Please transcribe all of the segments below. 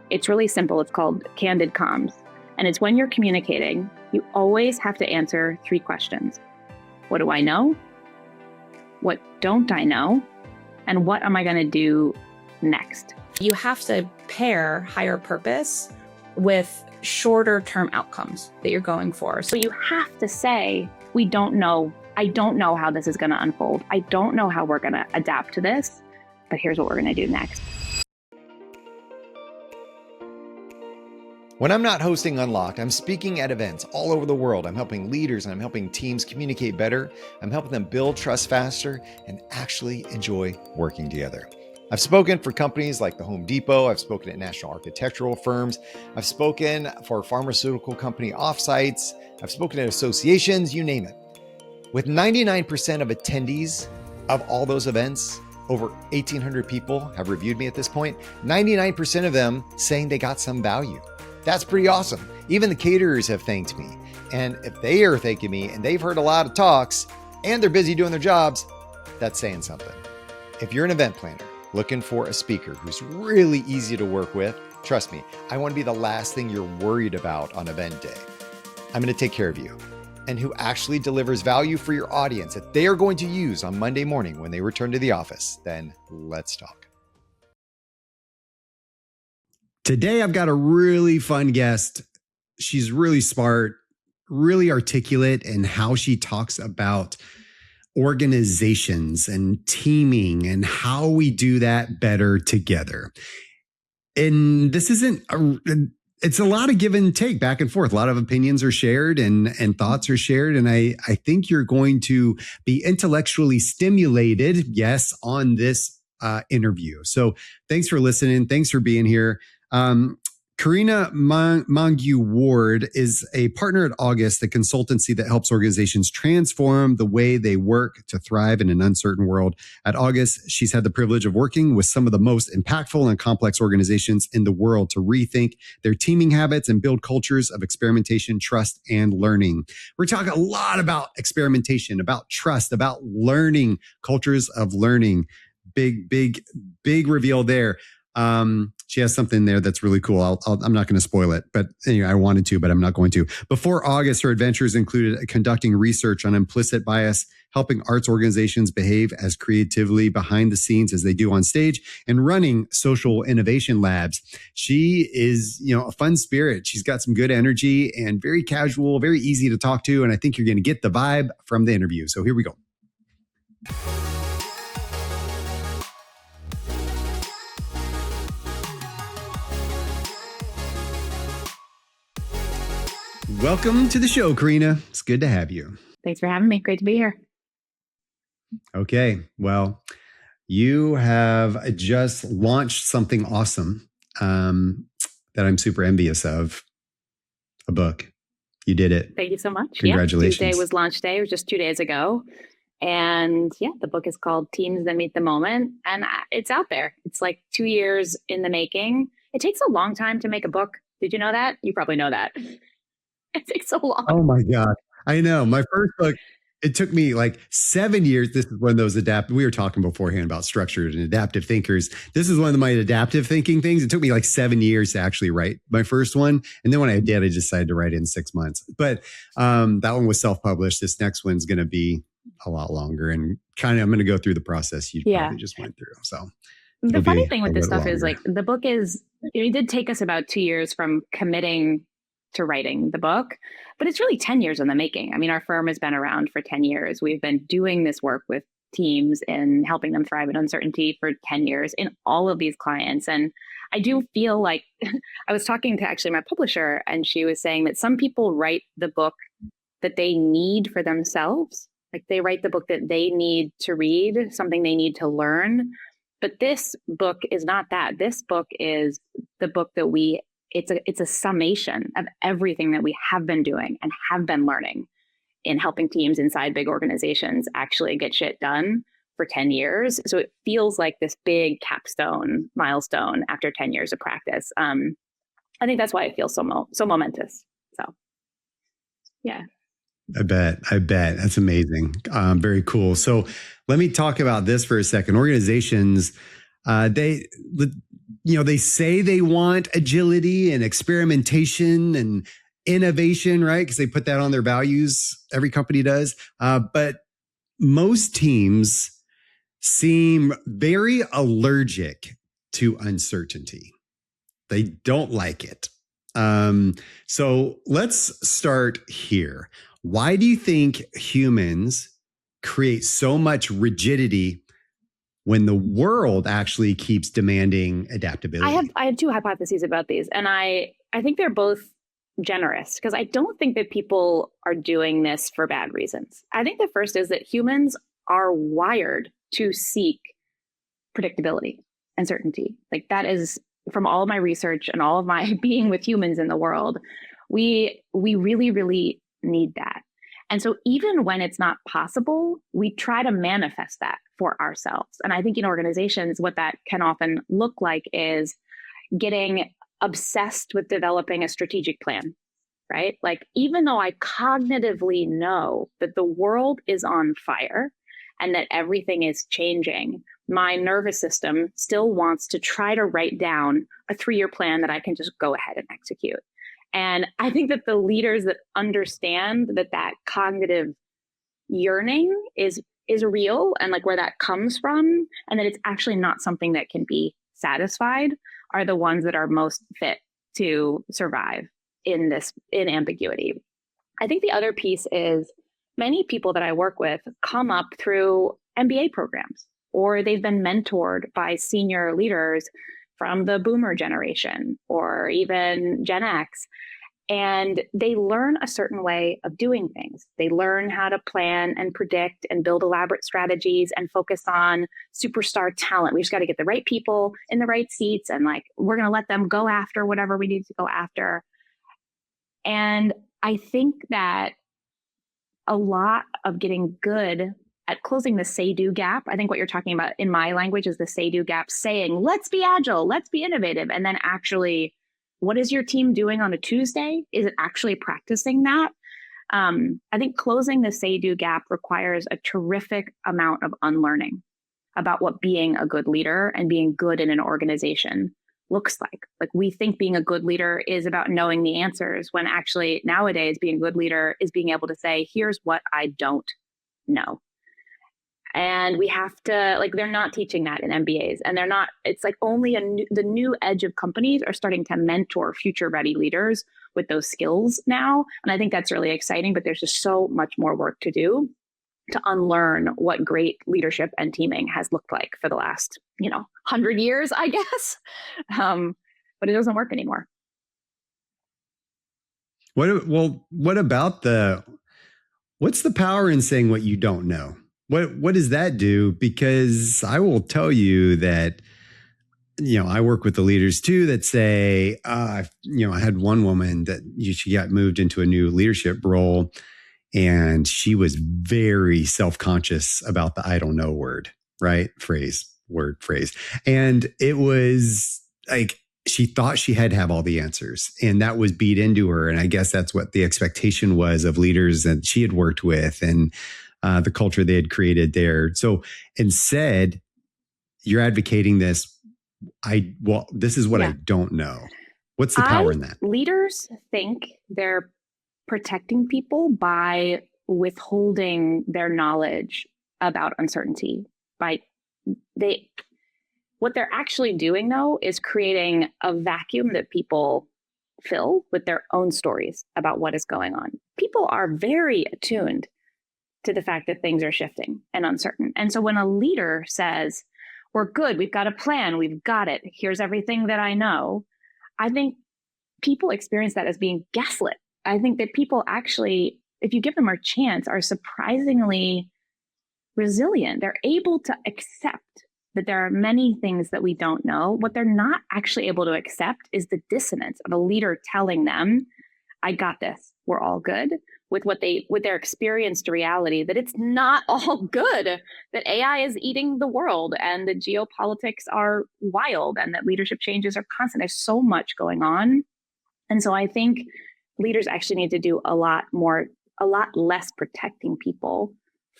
It's really simple. It's called Candid Comms. And it's when you're communicating, you always have to answer 3 questions. What do I know? What don't I know? And what am I going to do next? You have to pair higher purpose with shorter term outcomes that you're going for. So you have to say, we don't know. I don't know how this is going to unfold. I don't know how we're going to adapt to this, but here's what we're going to do next. When I'm not hosting Unlocked, I'm speaking at events all over the world. I'm helping leaders and I'm helping teams communicate better. I'm helping them build trust faster and actually enjoy working together. I've spoken for companies like the Home Depot. I've spoken at national architectural firms. I've spoken for pharmaceutical company offsites. I've spoken at associations, you name it. With 99% of attendees of all those events, over 1,800 people have reviewed me at this point, 99% of them saying they got some value. That's pretty awesome. Even the caterers have thanked me. And if they are thanking me and they've heard a lot of talks and they're busy doing their jobs, that's saying something. If you're an event planner looking for a speaker who's really easy to work with, trust me, I want to be the last thing you're worried about on event day. I'm going to take care of you. And who actually delivers value for your audience that they are going to use on Monday morning when they return to the office, then let's talk. Today, I've got a really fun guest. She's really smart, really articulate in how she talks about organizations and teaming and how we do that better together. And this it's a lot of give and take, back and forth. A lot of opinions are shared and thoughts are shared. And I think you're going to be intellectually stimulated, yes, on this interview. So thanks for listening. Thanks for being here. Karina Mangu-Ward is a partner at August, the consultancy that helps organizations transform the way they work to thrive in an uncertain world. At August, she's had the privilege of working with some of the most impactful and complex organizations in the world to rethink their teaming habits and build cultures of experimentation, trust, and learning. We're talking a lot about experimentation, about trust, about learning, cultures of learning. Big reveal there. She has something there that's really cool. I'm not going to spoil it, but anyway, I wanted to, but I'm not going to. Before August, her adventures included conducting research on implicit bias, helping arts organizations behave as creatively behind the scenes as they do on stage, and running social innovation labs. She is, a fun spirit. She's got some good energy and very casual, very easy to talk to. And I think you're going to get the vibe from the interview. So here we go. Welcome to the show, Karina. It's good to have you. Thanks for having me. Great to be here. Okay. Well, you have just launched something awesome that I'm super envious of. A book. You did it. Thank you so much. Congratulations. Yeah, Tuesday was launch day. It was just 2 days ago. And the book is called Teams That Meet the Moment. And it's out there. It's like 2 years in the making. It takes a long time to make a book. Did you know that? You probably know that. It takes so long. Oh my God. I know. My first book, it took me like 7 years. This is one of those we were talking beforehand about structured and adaptive thinkers. This is one of my adaptive thinking things. It took me like 7 years to actually write my first one. And then when I did, I decided to write it in 6 months. But that one was self-published. This next one's going to be a lot longer and I'm going to go through the process you probably just went through. So the funny thing with this stuff is like the book is, it did take us about 2 years from committing to writing the book, but it's really 10 years in the making. I mean, our firm has been around for 10 years. We've been doing this work with teams and helping them thrive in uncertainty for 10 years in all of these clients. And I do feel like I was talking to actually my publisher, and she was saying that some people write the book that they need for themselves. Like they write the book that they need to read, something they need to learn. But this book is not that. This book is the book that it's a summation of everything that we have been doing and have been learning in helping teams inside big organizations actually get shit done for 10 years. So it feels like this big capstone milestone after 10 years of practice. I think that's why it feels so momentous. So, yeah. I bet. That's amazing. Very cool. So let me talk about this for a second. Organizations, they say they want agility and experimentation and innovation, right? Because they put that on their values. Every company does. But most teams seem very allergic to uncertainty. They don't like it. So let's start here. Why do you think humans create so much rigidity when the world actually keeps demanding adaptability? I have two hypotheses about these, and I think they're both generous, because I don't think that people are doing this for bad reasons. I think the first is that humans are wired to seek predictability and certainty. Like, that is, from all of my research and all of my being with humans in the world, we really, really need that. And so even when it's not possible, we try to manifest that for ourselves. And I think in organizations, what that can often look like is getting obsessed with developing a strategic plan, right? Like, even though I cognitively know that the world is on fire and that everything is changing, my nervous system still wants to try to write down a 3-year plan that I can just go ahead and execute. And I think that the leaders that understand that cognitive yearning is real, and like where that comes from, and that it's actually not something that can be satisfied, are the ones that are most fit to survive in ambiguity. I think the other piece is many people that I work with come up through MBA programs, or they've been mentored by senior leaders from the boomer generation or even Gen X. And they learn a certain way of doing things. They learn how to plan and predict and build elaborate strategies and focus on superstar talent. We just got to get the right people in the right seats, and like, we're going to let them go after whatever we need to go after. And I think that a lot of getting good at closing the say-do gap, I think what you're talking about in my language is the say-do gap, saying, let's be agile, let's be innovative. And then actually, what is your team doing on a Tuesday? Is it actually practicing that? I think closing the say-do gap requires a terrific amount of unlearning about what being a good leader and being good in an organization looks like. Like, we think being a good leader is about knowing the answers, when actually nowadays being a good leader is being able to say, here's what I don't know. And we have to, like, they're not teaching that in MBAs, and they're not, it's like only the new edge of companies are starting to mentor future ready leaders with those skills now. And I think that's really exciting, but there's just so much more work to do to unlearn what great leadership and teaming has looked like for the last, 100 years, I guess. But it doesn't work anymore. What about what's the power in saying what you don't know? What does that do? Because I will tell you that, I work with the leaders too that say, I had one woman that she got moved into a new leadership role, and she was very self-conscious about the I don't know word, right? Phrase. And it was like, she thought she had to have all the answers, and that was beat into her. And I guess that's what the expectation was of leaders that she had worked with, and the culture they had created there. So instead, you're advocating this. This is what I don't know. What's the power in that? Leaders think they're protecting people by withholding their knowledge about uncertainty. What they're actually doing, though, is creating a vacuum that people fill with their own stories about what is going on. People are very attuned to the fact that things are shifting and uncertain. And so when a leader says, we're good, we've got a plan, we've got it, here's everything that I know, I think people experience that as being gaslit. I think that people actually, if you give them a chance, are surprisingly resilient. They're able to accept that there are many things that we don't know. What they're not actually able to accept is the dissonance of a leader telling them, I got this, we're all good, with their experienced reality, that it's not all good, that AI is eating the world, and that geopolitics are wild, and that leadership changes are constant. There's so much going on. And so I think leaders actually need to do a lot less protecting people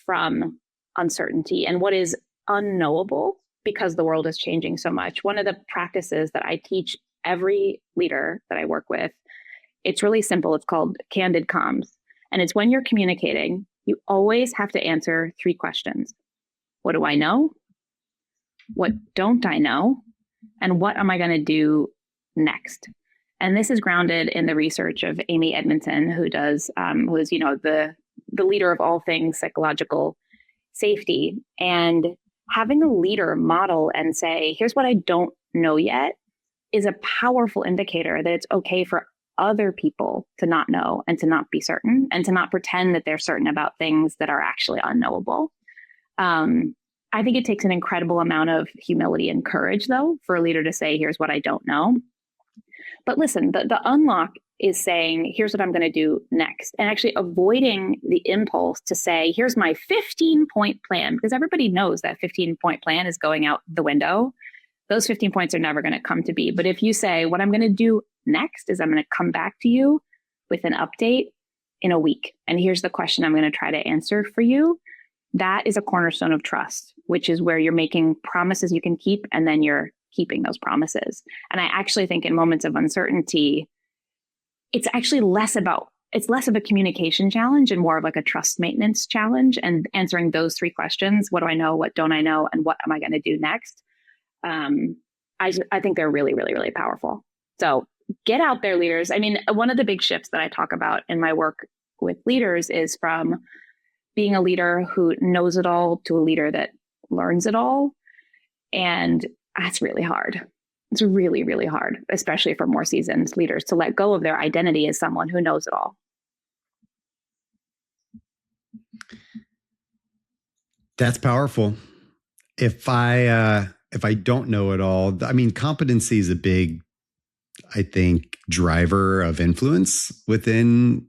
from uncertainty and what is unknowable, because the world is changing so much. One of the practices that I teach every leader that I work with, it's really simple. It's called Candid Comms. And it's when you're communicating, you always have to answer 3 questions. What do I know? What don't I know? And what am I going to do next? And this is grounded in the research of Amy Edmondson, who is, the leader of all things psychological safety. And having a leader model and say, here's what I don't know yet, is a powerful indicator that it's okay for other people to not know and to not be certain and to not pretend that they're certain about things that are actually unknowable. I think it takes an incredible amount of humility and courage, though, for a leader to say, here's what I don't know. But listen, the unlock is saying, here's what I'm going to do next, and actually avoiding the impulse to say, here's my 15-point plan, because everybody knows that 15-point plan is going out the window. Those 15 points are never going to come to be. But if you say, what I'm going to do next is I'm going to come back to you with an update in a week, and here's the question I'm going to try to answer for you, that is a cornerstone of trust, which is where you're making promises you can keep, and then you're keeping those promises. And I actually think in moments of uncertainty, it's actually less of a communication challenge and more of like a trust maintenance challenge, and answering those 3 questions. What do I know? What don't I know? And what am I going to do next? I think they're really, really, really powerful. So get out there, leaders. I mean, one of the big shifts that I talk about in my work with leaders is from being a leader who knows it all to a leader that learns it all. And that's really hard. It's really, really hard, especially for more seasoned leaders, to let go of their identity as someone who knows it all. That's powerful. If I don't know it all, I mean, competency is a big, I think, driver of influence within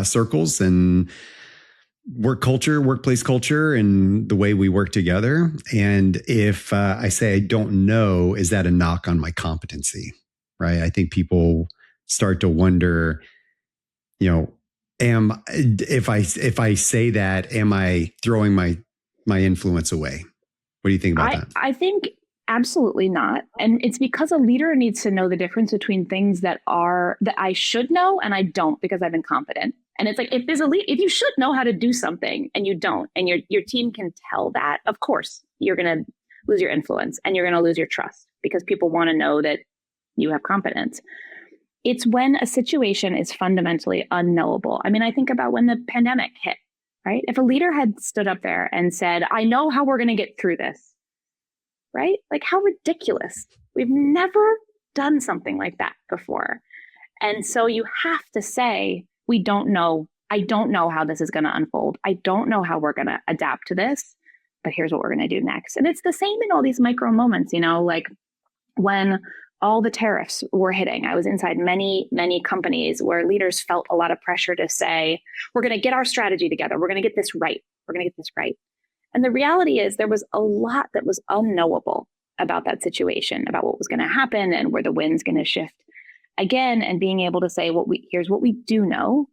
circles and workplace culture, and the way we work together. And if I say I don't know, is that a knock on my competency? Right? I think people start to wonder, if I say that, am I throwing my influence away? What do you think about that? I think absolutely not. And it's because a leader needs to know the difference between things that I should know and I don't because I've been competent. And it's like, if you should know how to do something and you don't, and your team can tell that, of course, you're going to lose your influence and you're going to lose your trust because people want to know that you have competence. It's when a situation is fundamentally unknowable. I mean, I think about when the pandemic hit, right? If a leader had stood up there and said, I know how we're going to get through this, right? Like, how ridiculous. We've never done something like that before. And so you have to say, we don't know. I don't know how this is going to unfold. I don't know how we're going to adapt to this, but here's what we're going to do next. And it's the same in all these micro moments, like when all the tariffs were hitting, I was inside many, many companies where leaders felt a lot of pressure to say, we're going to get our strategy together. We're going to get this right. We're going to get this right. And the reality is there was a lot that was unknowable about that situation, about what was going to happen and where the wind's going to shift again, and being able to say, here's what we do know.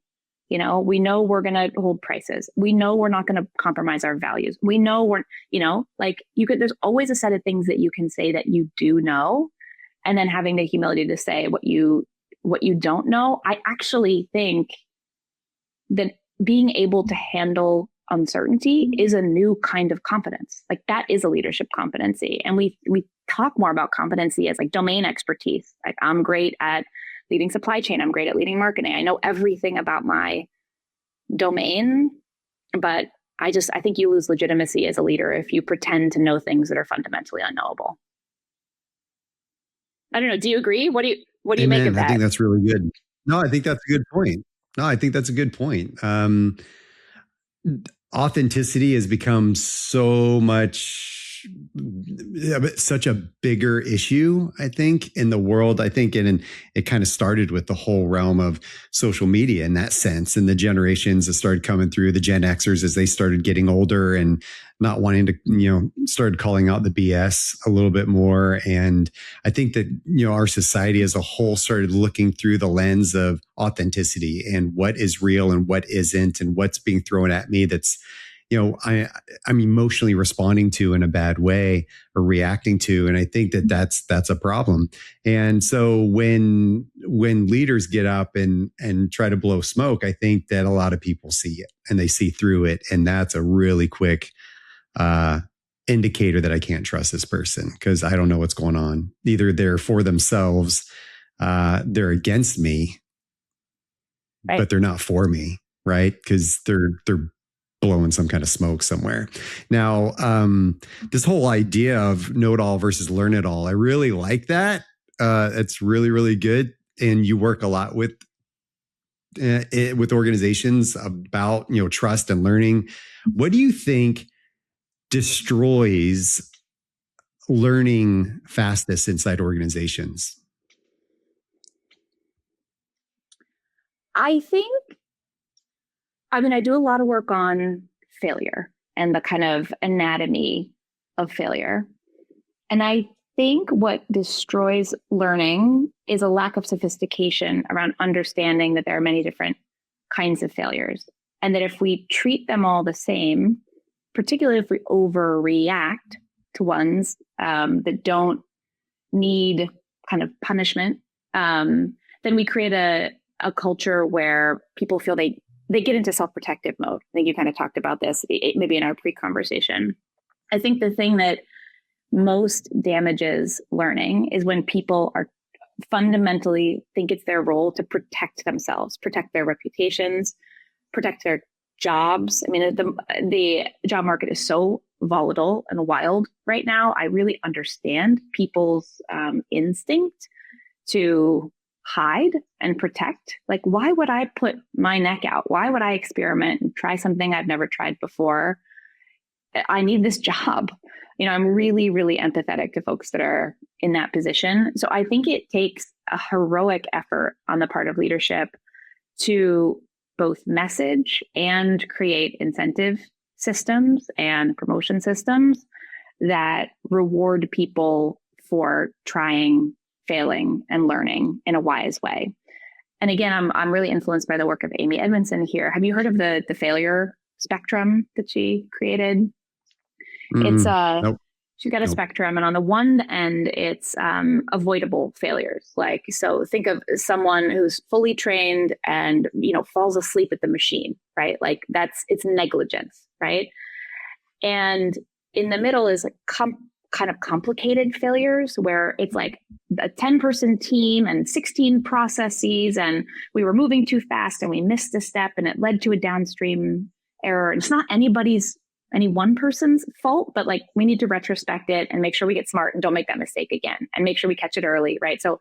We know we're going to hold prices. We know we're not going to compromise our values. We know there's always a set of things that you can say that you do know. And then having the humility to say what you don't know. I actually think that being able to handle uncertainty is a new kind of competence. Like, that is a leadership competency. And we talk more about competency as like domain expertise. Like, I'm great at leading supply chain. I'm great at leading marketing. I know everything about my domain, but I think you lose legitimacy as a leader if you pretend to know things that are fundamentally unknowable. I don't know. Do you agree? What do you make of that? I think that's really good. No, I think that's a good point. Authenticity has become such a bigger issue, I think, in the world. I think, and it kind of started with the whole realm of social media in that sense, and the generations that started coming through, the Gen Xers, as they started getting older and not wanting to, started calling out the BS a little bit more. And I think that, our society as a whole started looking through the lens of authenticity and what is real and what isn't, and what's being thrown at me that's, I'm emotionally responding to in a bad way or reacting to. And I think that that's a problem. And so when leaders get up and try to blow smoke, I think that a lot of people see it and they see through it. And that's a really quick indicator that I can't trust this person because I don't know what's going on. Either they're for themselves, they're against me, right, but they're not for me, right? Because they're blowing some kind of smoke somewhere. Now, this whole idea of know it all versus learn it all, I really like that. It's really, really good. And you work a lot with organizations about, trust and learning. What do you think destroys learning fastest inside organizations? I do a lot of work on failure and the kind of anatomy of failure. And I think what destroys learning is a lack of sophistication around understanding that there are many different kinds of failures. And that if we treat them all the same, particularly if we overreact to ones that don't need kind of punishment, then we create a culture where people feel they get into self-protective mode. I think you kind of talked about this maybe in our pre-conversation. I think the thing that most damages learning is when people are fundamentally think it's their role to protect themselves, protect their reputations, protect their jobs. I mean, the job market is so volatile and wild right now. I really understand people's instinct to hide and protect. Like, why would I put my neck out? Why would I experiment and try something I've never tried before? I need this job. I'm really, really empathetic to folks that are in that position. So I think it takes a heroic effort on the part of leadership to both message and create incentive systems and promotion systems that reward people for trying, failing, and learning in a wise way. And again, I'm really influenced by the work of Amy Edmondson here. Have you heard of the failure spectrum that she created? It's nope. She's got a spectrum, and on the one end, it's avoidable failures. Like, so think of someone who's fully trained and falls asleep at the machine, right? Like it's negligence, right? And in the middle is like kind of complicated failures where it's like a 10-person team and 16 processes, and we were moving too fast and we missed a step and it led to a downstream error. And it's not any one person's fault, but like we need to retrospect it and make sure we get smart and don't make that mistake again and make sure we catch it early, right? So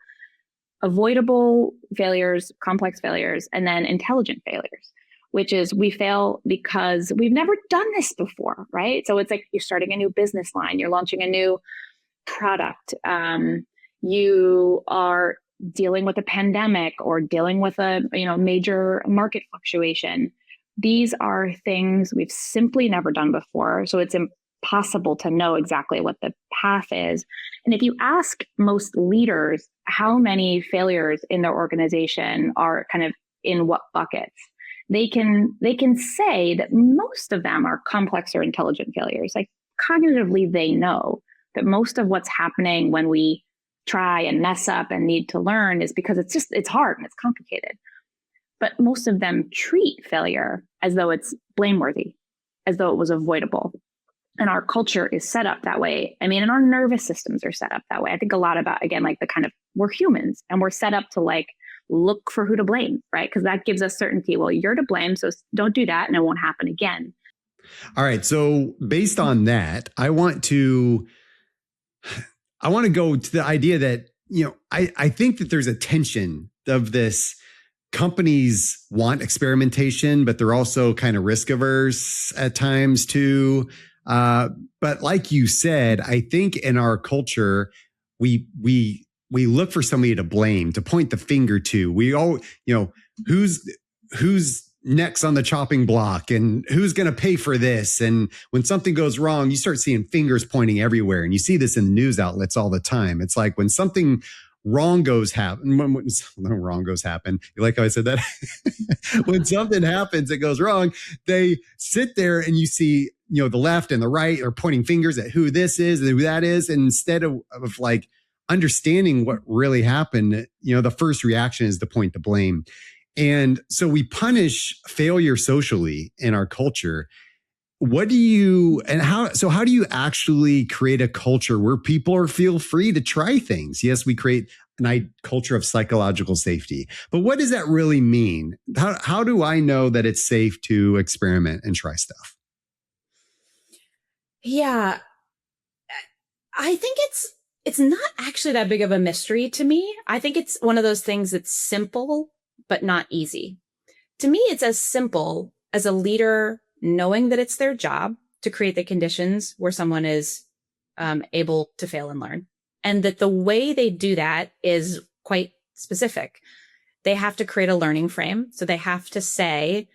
avoidable failures, complex failures, and then intelligent failures, which is we fail because we've never done this before, right? So it's like you're starting a new business line, you're launching a new product, you are dealing with a pandemic or dealing with a major market fluctuation. These are things we've simply never done before. So it's impossible to know exactly what the path is. And if you ask most leaders how many failures in their organization are kind of in what buckets, they can say that most of them are complex or intelligent failures. Like cognitively, they know that most of what's happening when we try and mess up and need to learn is because it's hard and it's complicated. But most of them treat failure as though it's blameworthy, as though it was avoidable. And our culture is set up that way. I mean, and our nervous systems are set up that way. I think a lot about, again, like the kind of, we're humans and we're set up to like look for who to blame, right? Because that gives us certainty. Well, you're to blame, so don't do that and it won't happen again. All right. So based on that, I want to go to the idea that, I think that there's a tension of this. Companies want experimentation, but they're also kind of risk averse at times too. But like you said, I think in our culture, we look for somebody to blame, to point the finger to. We all, who's next on the chopping block and who's going to pay for this. And when something goes wrong, you start seeing fingers pointing everywhere. And you see this in the news outlets all the time. It's like when something wrong goes happen, when wrong goes happen, you like how I said that? When something happens that goes wrong, they sit there and you see, the left and the right are pointing fingers at who this is and who that is. And instead of like understanding what really happened, the first reaction is to point the blame. And so we punish failure socially in our culture. How do you actually create a culture where people feel free to try things? Yes, we create a culture of psychological safety, but what does that really mean? How do I know that it's safe to experiment and try stuff? Yeah, I think it's not actually that big of a mystery to me. I think it's one of those things that's simple, but not easy. To me, it's as simple as a leader knowing that it's their job to create the conditions where someone is able to fail and learn. And that the way they do that is quite specific. They have to create a learning frame. So they have to say,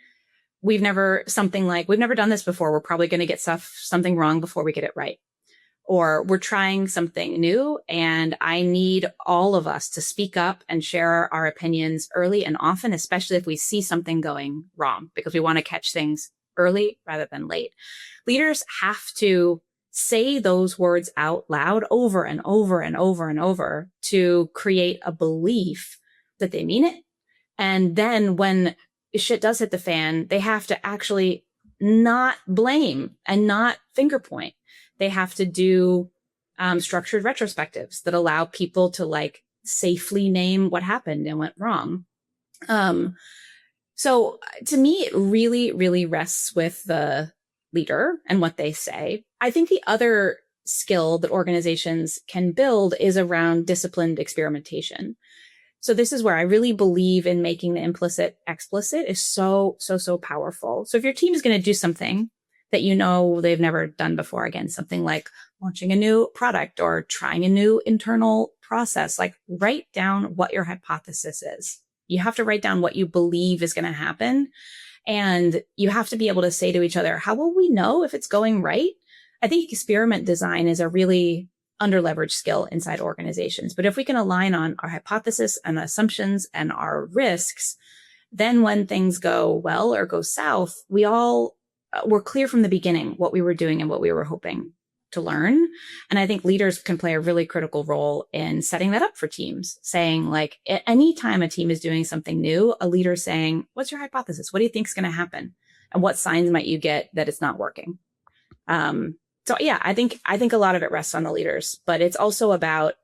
we've never done this before. We're probably going to get something wrong before we get it right. Or we're trying something new and I need all of us to speak up and share our opinions early and often, especially if we see something going wrong, because we want to catch things early rather than late. Leaders have to say those words out loud over and over and over and over to create a belief that they mean it. And then when shit does hit the fan, they have to actually not blame and not finger point. They have to do structured retrospectives that allow people to safely name what happened and went wrong. So to me, it really, really rests with the leader and what they say. I think the other skill that organizations can build is around disciplined experimentation. So this is where I really believe in making the implicit explicit is so powerful. So if your team is going to do something that they've never done before, again, something like launching a new product or trying a new internal process, write down what your hypothesis is. You have to write down what you believe is going to happen. And you have to be able to say to each other, how will we know if it's going right? I think experiment design is a really underleveraged skill inside organizations. But if we can align on our hypothesis and assumptions and our risks, then when things go well or go south, we're clear from the beginning what we were doing and what we were hoping to learn. And I think leaders can play a really critical role in setting that up for teams, saying anytime a team is doing something new, a leader saying, what's your hypothesis? What do you think is going to happen? And what signs might you get that it's not working? So yeah, I think a lot of it rests on the leaders, but it's also about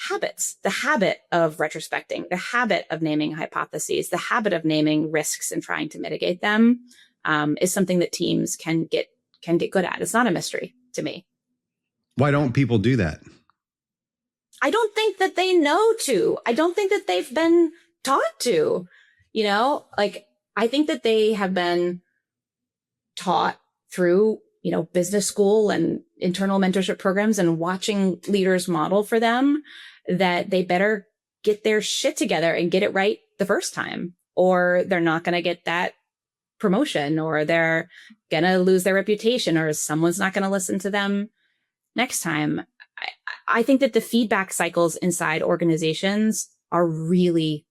habits, the habit of retrospecting, the habit of naming hypotheses, the habit of naming risks and trying to mitigate them, is something that teams can get good at. It's not a mystery to me. Why don't people do that? I don't think that they know to. I don't think that they've been taught to, I think that they have been taught through, business school and internal mentorship programs and watching leaders model for them that they better get their shit together and get it right the first time, or they're not going to get that promotion, or they're going to lose their reputation, or someone's not going to listen to them next time. I think that the feedback cycles inside organizations are really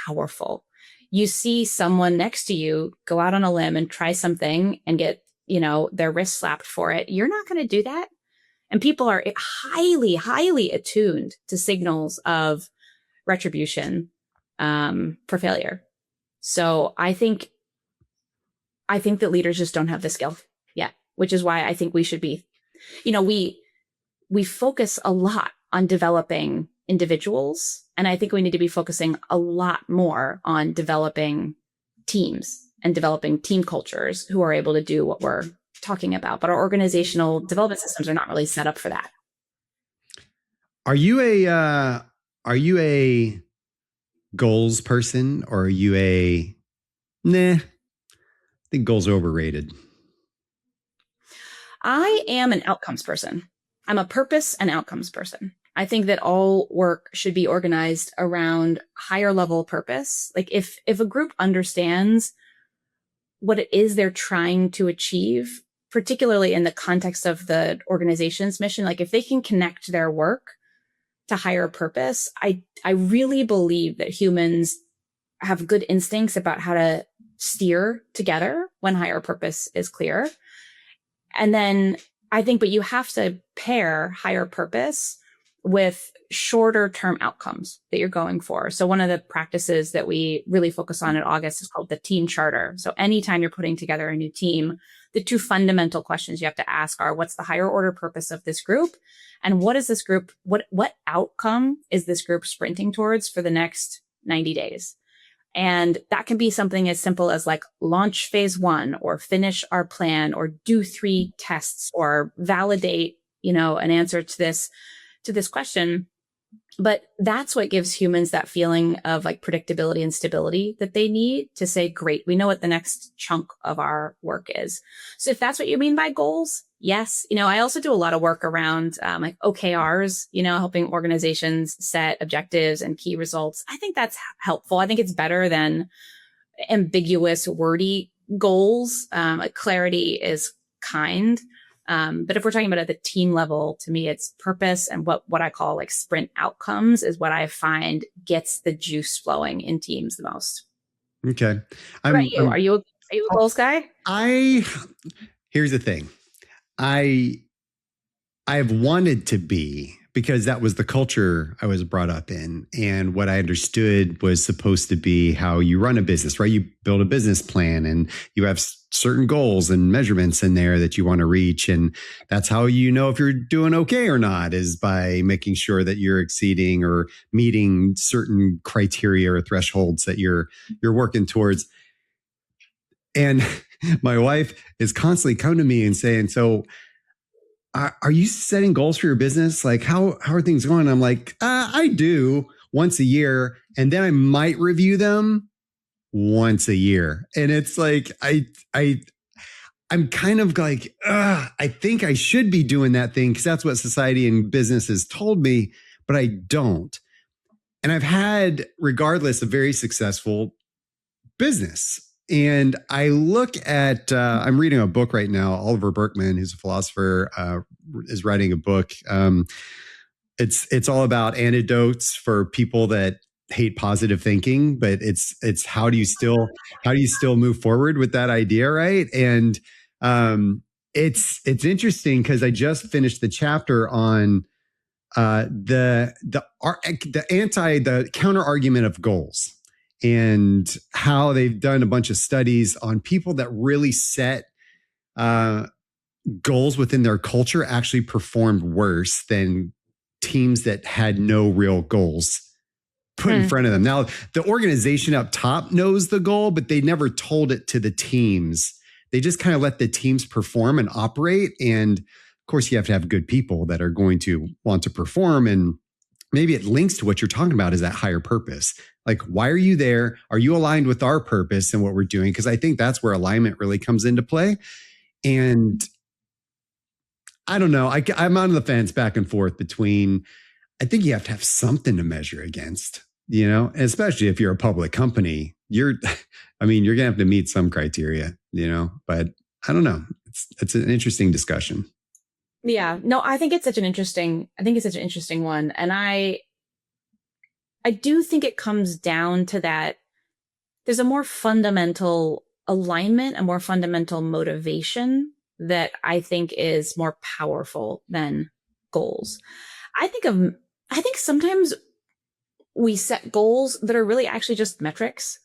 powerful. You see someone next to you go out on a limb and try something and get, their wrist slapped for it. You're not going to do that. And people are highly, highly attuned to signals of retribution for failure. So I think that leaders just don't have the skill yet, which is why I think we should be, we focus a lot on developing individuals. And I think we need to be focusing a lot more on developing teams and developing team cultures who are able to do what we're talking about. But our organizational development systems are not really set up for that. Are you a goals person, or are you I think goals are overrated? I am an outcomes person. I'm a purpose and outcomes person. I think that all work should be organized around higher level purpose. If a group understands what it is they're trying to achieve, particularly in the context of the organization's mission, if they can connect their work to higher purpose, I really believe that humans have good instincts about how to steer together when higher purpose is clear. And then I think, but you have to pair higher purpose with shorter term outcomes that you're going for. So one of the practices that we really focus on at August is called the team charter. So anytime you're putting together a new team, the two fundamental questions you have to ask are, what's the higher order purpose of this group? And what is this group, what outcome is this group sprinting towards for the next 90 days? And that can be something as simple as like launch phase 1 or finish our plan or do 3 tests or validate, an answer to this question. But that's what gives humans that feeling of like predictability and stability that they need to say, great, we know what the next chunk of our work is. So if that's what you mean by goals, yes. I also do a lot of work around like OKRs, helping organizations set objectives and key results. I think that's helpful. I think it's better than ambiguous, wordy goals. Like clarity is kind. But if we're talking about at the team level, to me, it's purpose and what I call like sprint outcomes is what I find gets the juice flowing in teams the most. Okay. What about you? Are you a goals guy? Here's the thing. I've wanted to be, because that was the culture I was brought up in. And what I understood was supposed to be how you run a business, right? You build a business plan and you have certain goals and measurements in there that you want to reach. And that's how you know if you're doing okay or not, is by making sure that you're exceeding or meeting certain criteria or thresholds that you're working towards. And my wife is constantly coming to me and saying, so are you setting goals for your business? Like, how are things going? I'm like, I do once a year, and then I might review them once a year. And it's like, I'm kind of like, I think I should be doing that thing because that's what society and business has told me, but I don't. And I've had, regardless, a very successful business. And I look at, I'm reading a book right now. Oliver Burkeman, who's a philosopher, is writing a book. It's all about antidotes for people that hate positive thinking, but it's how do you still move forward with that idea, right? And it's interesting because I just finished the chapter on the counter argument of goals, and how they've done a bunch of studies on people that really set goals within their culture actually performed worse than teams that had no real goals put in front of them. Now, the organization up top knows the goal, but they never told it to the teams. They just kind of let the teams perform and operate. And of course, you have to have good people that are going to want to perform. And maybe it links to what you're talking about, is that higher purpose. Like, why are you there? Are you aligned with our purpose and what we're doing? Because I think that's where alignment really comes into play. And I don't know. I'm on the fence back and forth between, I think you have to have something to measure against, and especially if you're a public company, you're going to have to meet some criteria, but I don't know. It's an interesting discussion. Yeah, no, I think it's such an interesting one. And I do think it comes down to that. There's a more fundamental alignment, a more fundamental motivation that I think is more powerful than goals. I think sometimes we set goals that are really actually just metrics.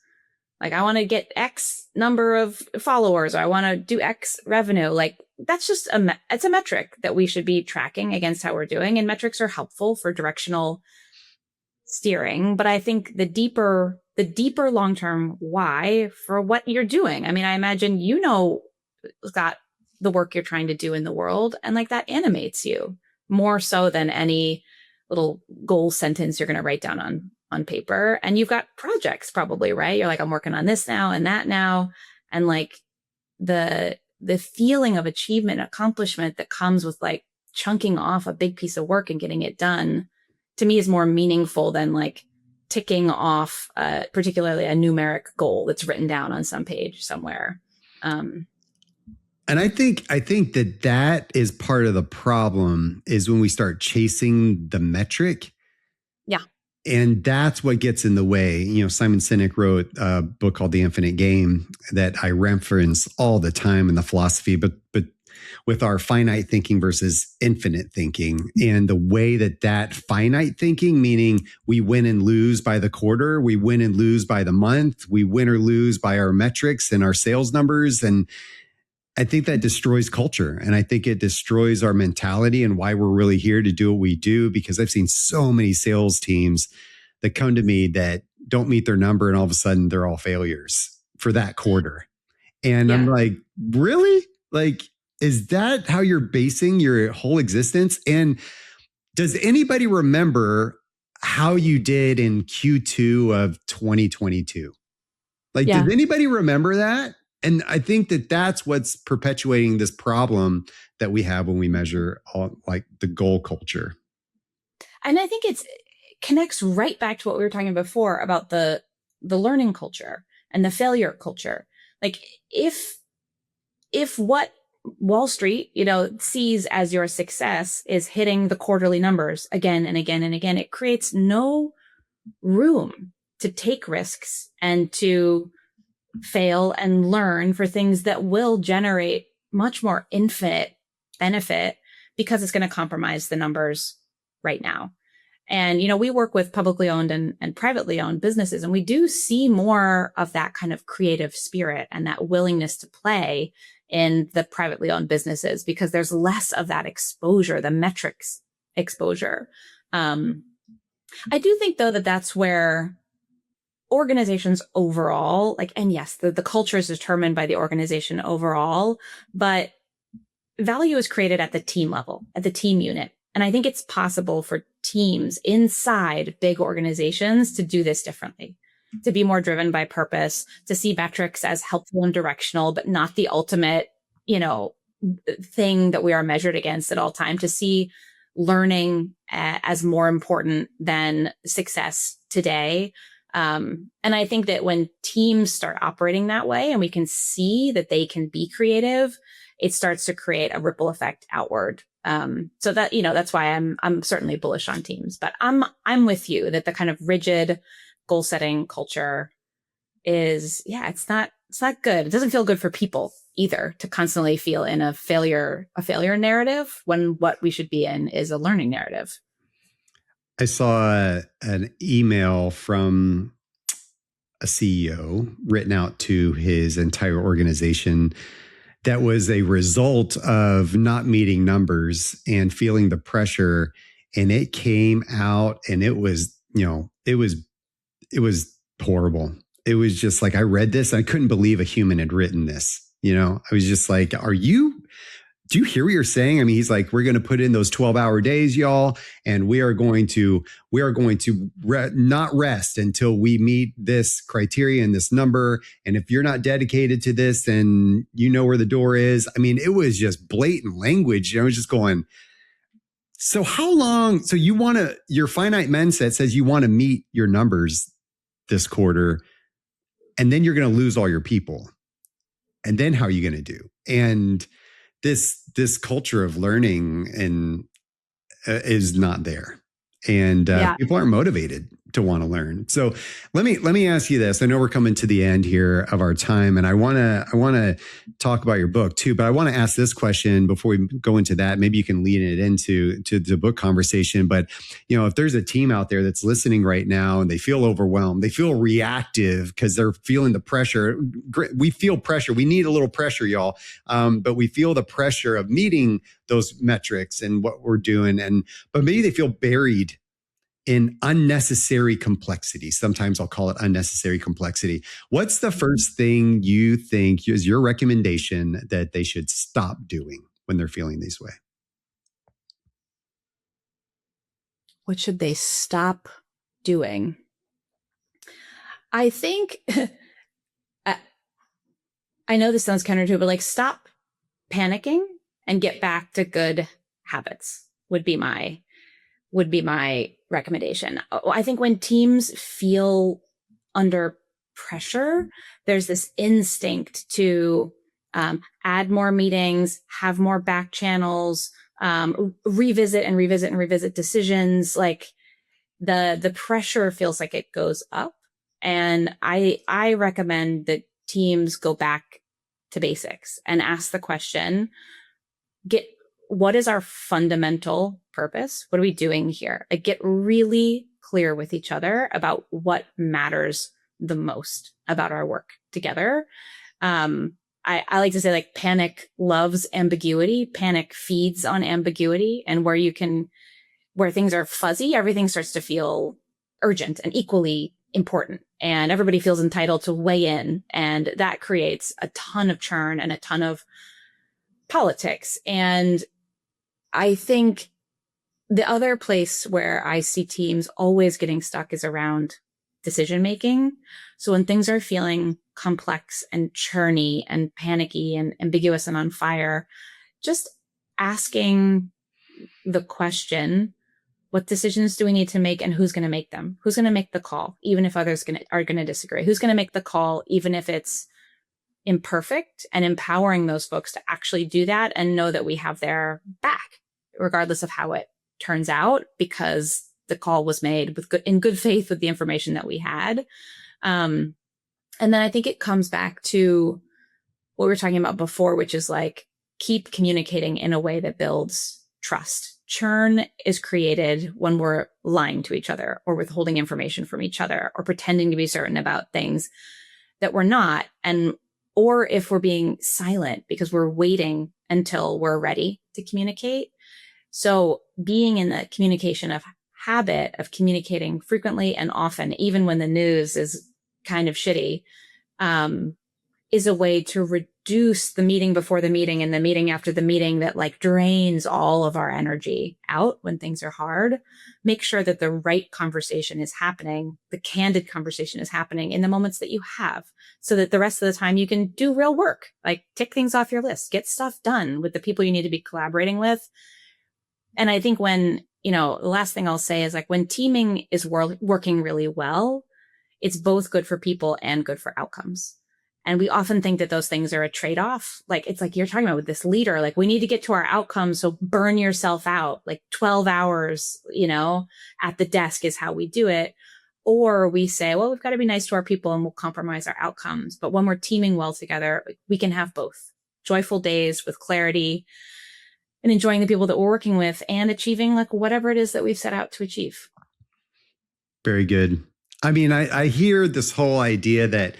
Like, I want to get X number of followers, or I want to do X revenue. Like, that's just it's a metric that we should be tracking against how we're doing. And metrics are helpful for directional steering. But I think the deeper long-term why for what you're doing. I mean, I imagine, Scott, the work you're trying to do in the world, and like that animates you more so than any little goal sentence you're going to write down on paper. And you've got projects probably, right? You're like, I'm working on this now and that now. And like the feeling of achievement, accomplishment that comes with like chunking off a big piece of work and getting it done, to me is more meaningful than like ticking off particularly a numeric goal that's written down on some page somewhere. And I think that is part of the problem, is when we start chasing the metric Yeah. And that's what gets in the way. Simon Sinek wrote a book called The Infinite Game that I reference all the time in the philosophy, but with our finite thinking versus infinite thinking, and the way that finite thinking, meaning we win and lose by the quarter, we win and lose by the month, we win or lose by our metrics and our sales numbers. And I think that destroys culture. And I think it destroys our mentality and why we're really here to do what we do, because I've seen so many sales teams that come to me that don't meet their number, and all of a sudden they're all failures for that quarter. And I'm like, really? Like, is that how you're basing your whole existence? And does anybody remember how you did in Q2 of 2022? Like, does anybody remember that? And I think that that's what's perpetuating this problem that we have when we measure like the goal culture. And I think it connects right back to what we were talking before about the learning culture and the failure culture. Like if what Wall Street, sees as your success is hitting the quarterly numbers again and again and again, it creates no room to take risks and to fail and learn for things that will generate much more infinite benefit, because it's going to compromise the numbers right now. And, we work with publicly owned and privately owned businesses, and we do see more of that kind of creative spirit and that willingness to play in the privately owned businesses, because there's less of that exposure, the metrics exposure. I do think, though, that that's where organizations overall, and yes, the culture is determined by the organization overall, but value is created at the team level, at the team unit. And I think it's possible for teams inside big organizations to do this differently, to be more driven by purpose, to see metrics as helpful and directional, but not the ultimate, thing that we are measured against at all time, to see learning as more important than success today. And I think that when teams start operating that way and we can see that they can be creative, it starts to create a ripple effect outward. So that, that's why I'm certainly bullish on teams, but I'm with you that the kind of rigid goal setting culture is, it's not good. It doesn't feel good for people either to constantly feel in a failure narrative when what we should be in is a learning narrative. I saw an email from a CEO written out to his entire organization that was a result of not meeting numbers and feeling the pressure. And it came out and it was horrible. It was just like, I read this, I couldn't believe a human had written this. I was just like, do you hear what you're saying? I mean, he's like, we're going to put in those 12-hour days, y'all, and we are going to not rest until we meet this criteria and this number. And if you're not dedicated to this, then you know where the door is. I mean, it was just blatant language. I was just going, so how long? So your finite mindset says you want to meet your numbers this quarter, and then you're going to lose all your people. And then how are you going to do? And this culture of learning is not there, and people aren't motivated to want to learn. So let me ask you this. I know we're coming to the end here of our time, and I want to talk about your book too, but I want to ask this question before we go into that. Maybe you can lead it into the book conversation. But if there's a team out there that's listening right now and they feel overwhelmed, they feel reactive because they're feeling the pressure. We feel pressure. We need a little pressure, y'all. But we feel the pressure of meeting those metrics and what we're doing, but maybe they feel buried in unnecessary complexity. Sometimes I'll call it unnecessary complexity. What's the first thing you think is your recommendation that they should stop doing when they're feeling this way? What should they stop doing? I think, I know this sounds counterintuitive, but stop panicking and get back to good habits would be my recommendation. I think when teams feel under pressure, there's this instinct to add more meetings, have more back channels, revisit decisions. the pressure feels like it goes up. And I recommend that teams go back to basics and ask the question, what is our fundamental purpose? What are we doing here? Like, get really clear with each other about what matters the most about our work together. I like to say, like, panic loves ambiguity. Panic feeds on ambiguity. And where things are fuzzy, everything starts to feel urgent and equally important. And everybody feels entitled to weigh in. And that creates a ton of churn and a ton of politics. And I think the other place where I see teams always getting stuck is around decision making. So when things are feeling complex and churny and panicky and ambiguous and on fire, just asking the question, what decisions do we need to make and who's going to make them? Who's going to make the call, even if others are going to disagree? Who's going to make the call, even if it's imperfect, and empowering those folks to actually do that and know that we have their back, regardless of how it turns out, because the call was made in good faith with the information that we had. And then I think it comes back to what we were talking about before, which is like, keep communicating in a way that builds trust. Churn is created when we're lying to each other or withholding information from each other or pretending to be certain about things that we're not. Or if we're being silent because we're waiting until we're ready to communicate. So being in the communication of habit of communicating frequently and often, even when the news is kind of shitty, is a way to reduce the meeting before the meeting and the meeting after the meeting that like drains all of our energy out when things are hard. Make sure that the right conversation is happening, the candid conversation is happening in the moments that you have, so that the rest of the time you can do real work, like tick things off your list, get stuff done with the people you need to be collaborating with. And I think when, the last thing I'll say is like, when teaming is working really well, it's both good for people and good for outcomes. And we often think that those things are a trade-off. Like, it's like you're talking about with this leader, like, we need to get to our outcomes. So burn yourself out, like 12 hours, at the desk is how we do it. Or we say, well, we've got to be nice to our people and we'll compromise our outcomes. But when we're teaming well together, we can have both joyful days with clarity and enjoying the people that we're working with and achieving like whatever it is that we've set out to achieve. Very good. I mean, I hear this whole idea that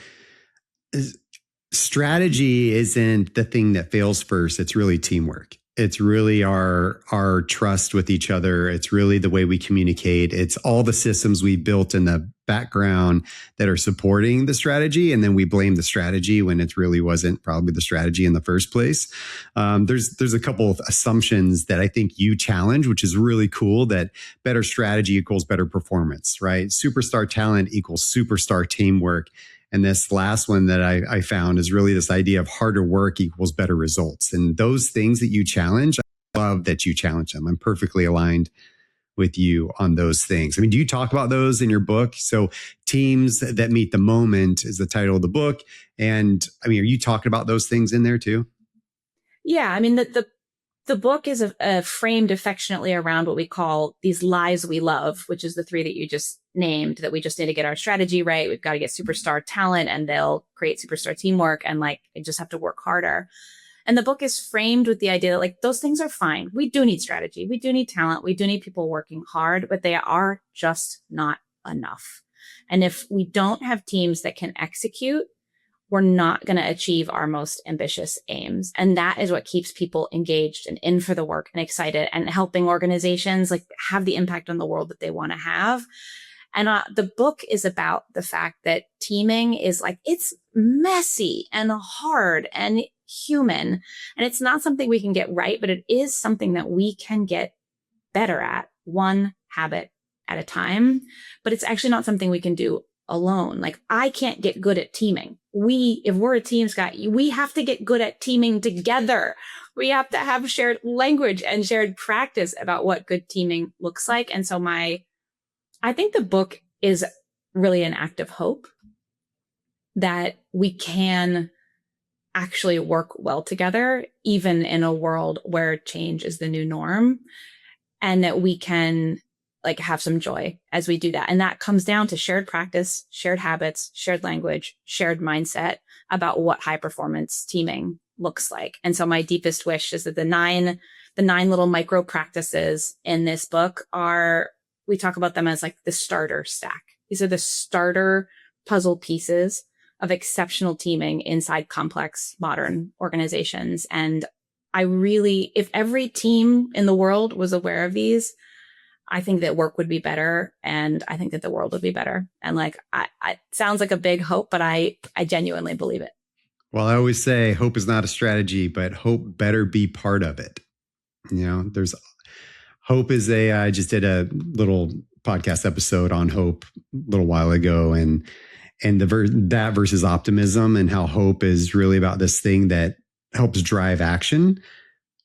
strategy isn't the thing that fails first. It's really teamwork. It's really our trust with each other. It's really the way we communicate. It's all the systems we built in the background that are supporting the strategy. And then we blame the strategy when it really wasn't probably the strategy in the first place. There's a couple of assumptions that I think you challenge, which is really cool, that better strategy equals better performance, right? Superstar talent equals superstar teamwork. And this last one that I found is really this idea of harder work equals better results. And those things that you challenge, I love that you challenge them. I'm perfectly aligned with you on those things. I mean, do you talk about those in your book? So Teams That Meet the Moment is the title of the book. And I mean, are you talking about those things in there too? Yeah. I mean, the book is framed affectionately around what we call these lives we love, which is the three that you just named, that we just need to get our strategy right. We've got to get superstar talent and they'll create superstar teamwork, and like, I just have to work harder. And the book is framed with the idea that like, those things are fine. We do need strategy. We do need talent. We do need people working hard, but they are just not enough. And if we don't have teams that can execute, we're not going to achieve our most ambitious aims. And that is what keeps people engaged and in for the work and excited and helping organizations like have the impact on the world that they want to have. And the book is about the fact that teaming is like, it's messy and hard and human. And it's not something we can get right, but it is something that we can get better at, one habit at a time. But it's actually not something we can do alone. Like, I can't get good at teaming. If we're a team, Scott, we have to get good at teaming together. We have to have shared language and shared practice about what good teaming looks like. And so I think the book is really an act of hope that we can actually work well together, even in a world where change is the new norm, and that we can like have some joy as we do that. And that comes down to shared practice, shared habits, shared language, shared mindset about what high performance teaming looks like. And so my deepest wish is that the nine little micro practices in this book we talk about them as like the starter stack. These are the starter puzzle pieces of exceptional teaming inside complex modern organizations. And if every team in the world was aware of these, I think that work would be better, and I think that the world would be better. And like, it sounds like a big hope, but I genuinely believe it. Well, I always say hope is not a strategy, but hope better be part of it. There's hope is I just did a little podcast episode on hope a little while ago, and that versus optimism, and how hope is really about this thing that helps drive action,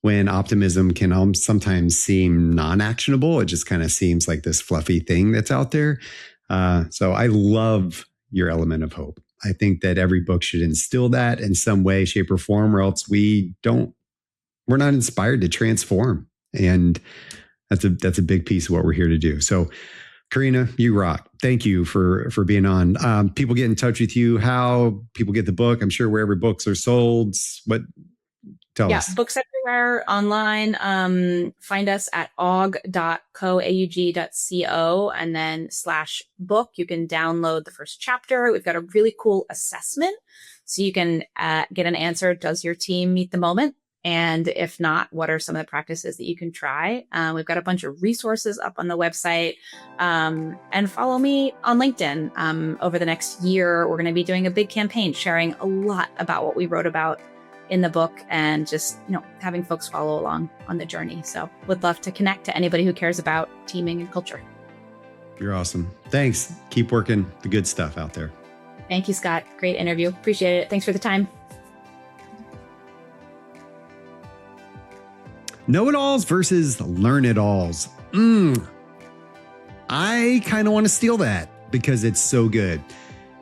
when optimism can sometimes seem non-actionable. It just kind of seems like this fluffy thing that's out there. So I love your element of hope. I think that every book should instill that in some way, shape, or form, or else we're not inspired to transform. And that's a big piece of what we're here to do. So Karina, you rock. Thank you for being on. People get in touch with you, how people get the book. I'm sure wherever books are sold. Tell us. Books everywhere online. Find us at aug.co and then /book. You can download the first chapter. We've got a really cool assessment, so you can get an answer. Does your team meet the moment? And if not, what are some of the practices that you can try? We've got a bunch of resources up on the website. And follow me on LinkedIn. Over the next year, we're going to be doing a big campaign, sharing a lot about what we wrote about in the book, and just, having folks follow along on the journey. So would love to connect to anybody who cares about teaming and culture. You're awesome. Thanks. Keep working the good stuff out there. Thank you, Scott. Great interview. Appreciate it. Thanks for the time. Know-it-alls versus learn-it-alls. I kind of want to steal that because it's so good.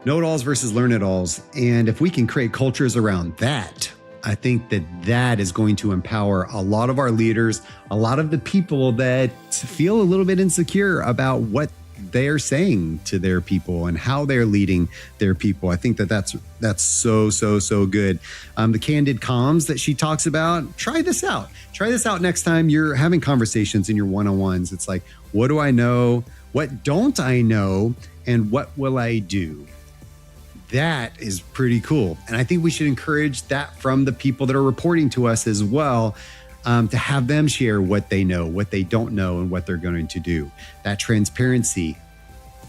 Know-it-alls versus learn-it-alls. And if we can create cultures around that, I think that is going to empower a lot of our leaders, a lot of the people that feel a little bit insecure about what they're saying to their people and how they're leading their people. I think that's so good. The Candid Comms that she talks about, try this out. Try this out next time you're having conversations in your one-on-ones. It's like, what do I know? What don't I know? And what will I do? That is pretty cool. And I think we should encourage that from the people that are reporting to us as well, to have them share what they know, what they don't know, and what they're going to do. That transparency,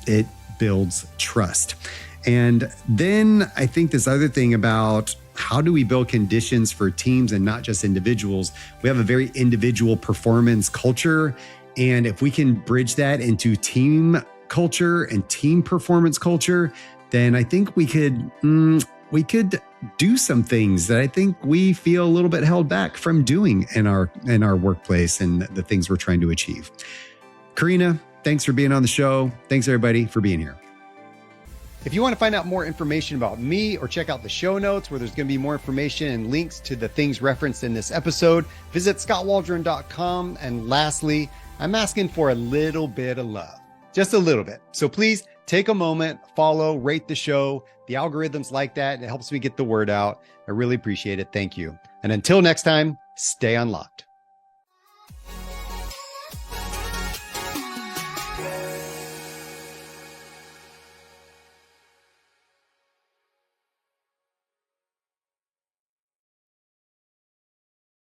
it builds trust. And then I think this other thing about how do we build conditions for teams and not just individuals? We have a very individual performance culture. And if we can bridge that into team culture and team performance culture, then I think we could do some things that I think we feel a little bit held back from doing in our workplace and the things we're trying to achieve. Karina, thanks for being on the show. Thanks everybody for being here. If you want to find out more information about me or check out the show notes where there's going to be more information and links to the things referenced in this episode, visit scottwaldron.com. And lastly, I'm asking for a little bit of love, just a little bit. So please take a moment, follow, rate the show. The algorithms like that, and it helps me get the word out. I really appreciate it. Thank you. And until next time, stay unlocked.